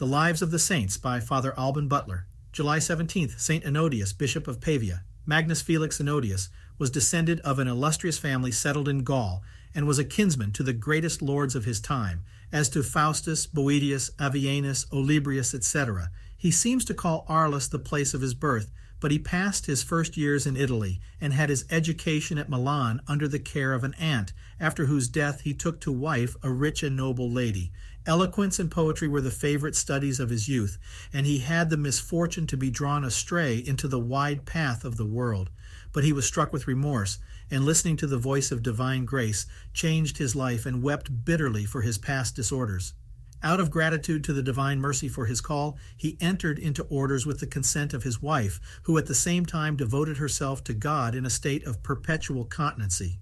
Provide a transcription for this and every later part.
The Lives of the Saints by Father Alban Butler. July 17th, St. Ennodius, Bishop of Pavia. Magnus Felix Ennodius was descended of an illustrious family settled in Gaul, and was a kinsman to the greatest lords of his time, as to Faustus, Boetius, Avienus, Olybrius, etc. He seems to call Arles the place of his birth, but he passed his first years in Italy, and had his education at Milan under the care of an aunt, after whose death he took to wife a rich and noble lady. Eloquence and poetry were the favorite studies of his youth, and he had the misfortune to be drawn astray into the wide path of the world. But he was struck with remorse, and listening to the voice of divine grace, changed his life and wept bitterly for his past disorders. Out of gratitude to the divine mercy for his call, he entered into orders with the consent of his wife, who at the same time devoted herself to God in a state of perpetual continency.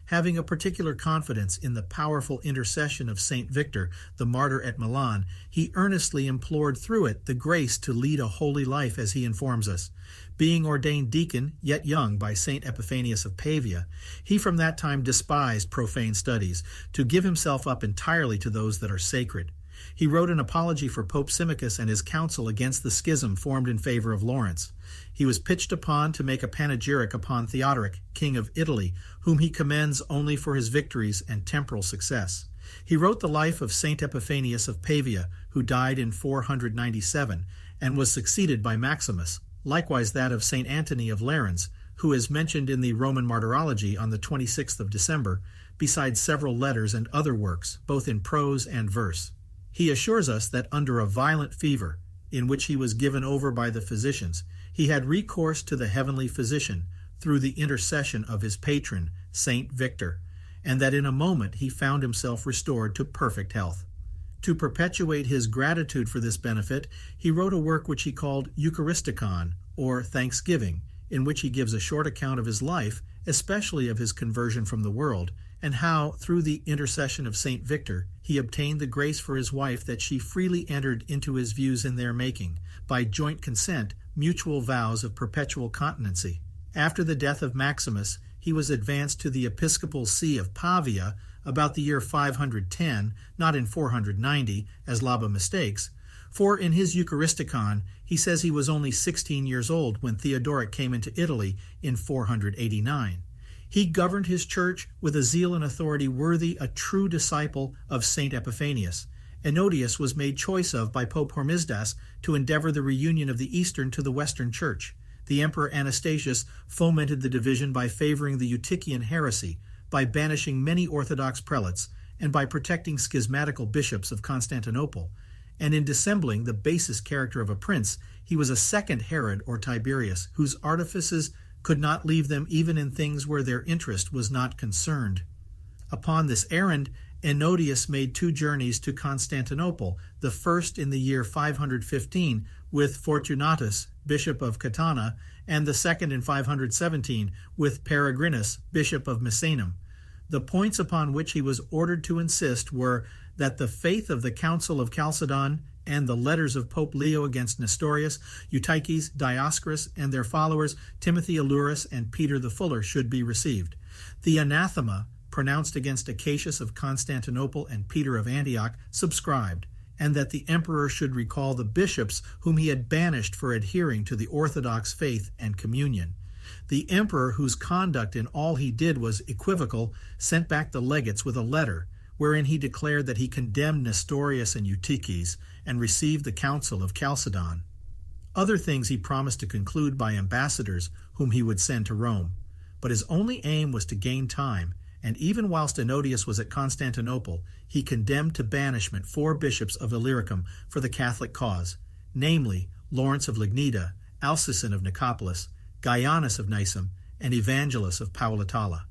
Having a particular confidence in the powerful intercession of Saint Victor, the martyr at Milan, he earnestly implored through it the grace to lead a holy life, as he informs us. Being ordained deacon, yet young, by Saint Epiphanius of Pavia, he from that time despised profane studies, to give himself up entirely to those that are sacred. He wrote an apology for Pope Symmachus and his council against the schism formed in favor of Lawrence. He was pitched upon to make a panegyric upon Theodoric, king of Italy, whom he commends only for his victories and temporal success. He wrote the life of Saint Epiphanius of Pavia, who died in 497, and was succeeded by Maximus, likewise that of Saint Antony of Lerins, who is mentioned in the Roman Martyrology on the 26th of December, besides several letters and other works, both in prose and verse. He assures us that under a violent fever, in which he was given over by the physicians, he had recourse to the heavenly physician through the intercession of his patron, Saint Victor, and that in a moment he found himself restored to perfect health. To perpetuate his gratitude for this benefit, he wrote a work which he called Eucharisticon, or Thanksgiving, in which he gives a short account of his life, especially of his conversion from the world, and how, through the intercession of Saint Victor, he obtained the grace for his wife that she freely entered into his views in their making, by joint consent, mutual vows of perpetual continency. After the death of Maximus, he was advanced to the episcopal see of Pavia about the year 510, not in 490, as Laba mistakes, for in his Eucharisticon he says he was only 16 years old when Theodoric came into Italy in 489. He governed his church with a zeal and authority worthy a true disciple of Saint Epiphanius. Ennodius was made choice of by Pope Hormisdas to endeavor the reunion of the Eastern to the Western Church. The Emperor Anastasius fomented the division by favoring the Eutychian heresy, by banishing many Orthodox prelates, and by protecting schismatical bishops of Constantinople. And in dissembling the basest character of a prince, he was a second Herod or Tiberius, whose artifices could not leave them even in things where their interest was not concerned. Upon this errand, Ennodius made 2 journeys to Constantinople, the first in the year 515 with Fortunatus, bishop of Catana, and the second in 517 with Peregrinus, bishop of Misenum. The points upon which he was ordered to insist were that the faith of the Council of Chalcedon and the letters of Pope Leo against Nestorius, Eutyches, Dioscorus, and their followers, Timothy Aelurus and Peter the Fuller, should be received. The anathema pronounced against Acacius of Constantinople and Peter of Antioch subscribed, and that the emperor should recall the bishops whom he had banished for adhering to the Orthodox faith and communion. The emperor, whose conduct in all he did was equivocal, sent back the legates with a letter, wherein he declared that he condemned Nestorius and Eutyches, and received the Council of Chalcedon. Other things he promised to conclude by ambassadors whom he would send to Rome, but his only aim was to gain time, and even whilst Ennodius was at Constantinople, he condemned to banishment 4 bishops of Illyricum for the Catholic cause, namely Lawrence of Lignida, Alcison of Nicopolis, Gaianus of Nicum, and Evangelus of Paulatala.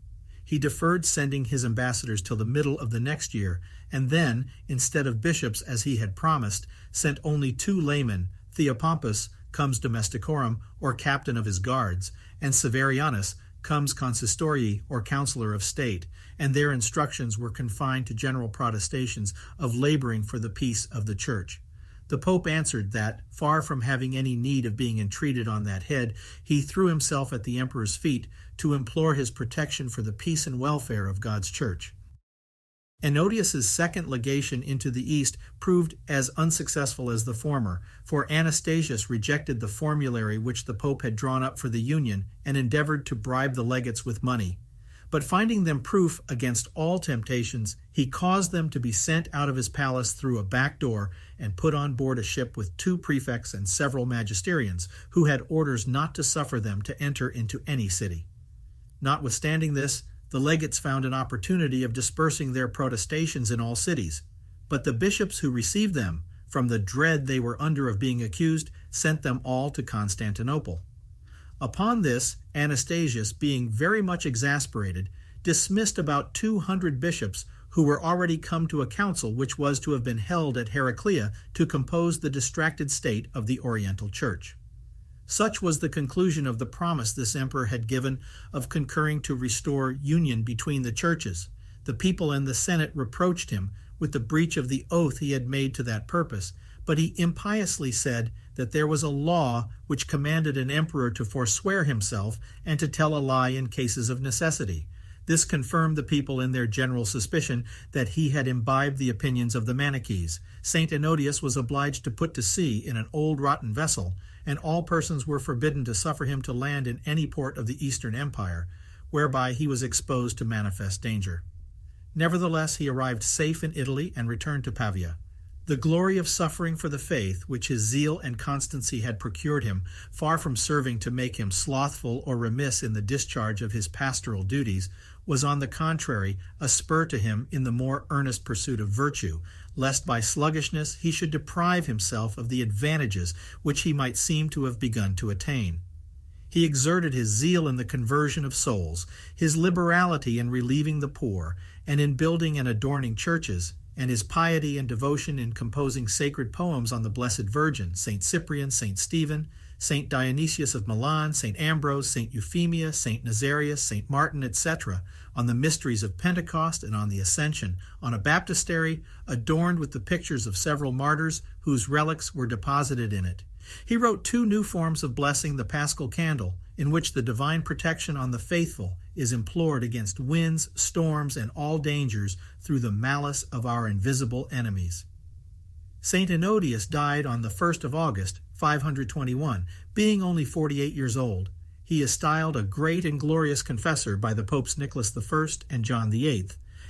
He deferred sending his ambassadors till the middle of the next year, and then, instead of bishops as he had promised, sent only 2 laymen, Theopompus, comes domesticorum, or captain of his guards, and Severianus, comes consistorii, or counselor of state, and their instructions were confined to general protestations of laboring for the peace of the Church. The Pope answered that, far from having any need of being entreated on that head, he threw himself at the emperor's feet to implore his protection for the peace and welfare of God's Church. Ennodius's second legation into the East proved as unsuccessful as the former, for Anastasius rejected the formulary which the Pope had drawn up for the union and endeavored to bribe the legates with money. But finding them proof against all temptations, he caused them to be sent out of his palace through a back door and put on board a ship with 2 prefects and several magisterians, who had orders not to suffer them to enter into any city. Notwithstanding this, the legates found an opportunity of dispersing their protestations in all cities, but the bishops who received them, from the dread they were under of being accused, sent them all to Constantinople. Upon this, Anastasius, being very much exasperated, dismissed about 200 bishops who were already come to a council which was to have been held at Heraclea to compose the distracted state of the Oriental Church. Such was the conclusion of the promise this emperor had given of concurring to restore union between the churches. The people and the Senate reproached him with the breach of the oath he had made to that purpose, but he impiously said that there was a law which commanded an emperor to forswear himself and to tell a lie in cases of necessity. This confirmed the people in their general suspicion that he had imbibed the opinions of the Manichees. St. Ennodius was obliged to put to sea in an old rotten vessel, and all persons were forbidden to suffer him to land in any port of the Eastern Empire, whereby he was exposed to manifest danger. Nevertheless, he arrived safe in Italy and returned to Pavia. The glory of suffering for the faith, which his zeal and constancy had procured him, far from serving to make him slothful or remiss in the discharge of his pastoral duties, was on the contrary a spur to him in the more earnest pursuit of virtue, lest by sluggishness he should deprive himself of the advantages which he might seem to have begun to attain. He exerted his zeal in the conversion of souls, his liberality in relieving the poor, and in building and adorning churches, and his piety and devotion in composing sacred poems on the Blessed Virgin, St. Cyprian, St. Stephen, St. Dionysius of Milan, St. Ambrose, St. Euphemia, St. Nazarius, St. Martin, etc., on the mysteries of Pentecost and on the Ascension, on a baptistary adorned with the pictures of several martyrs whose relics were deposited in it. He wrote 2 new forms of blessing the Paschal Candle, in which the divine protection on the faithful is implored against winds, storms, and all dangers through the malice of our invisible enemies. St. Ennodius died on the 1st of August, 521, being only 48 years old. He is styled a great and glorious confessor by the Popes Nicholas I and John VIII,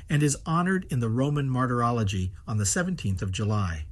and is honored in the Roman Martyrology on the 17th of July.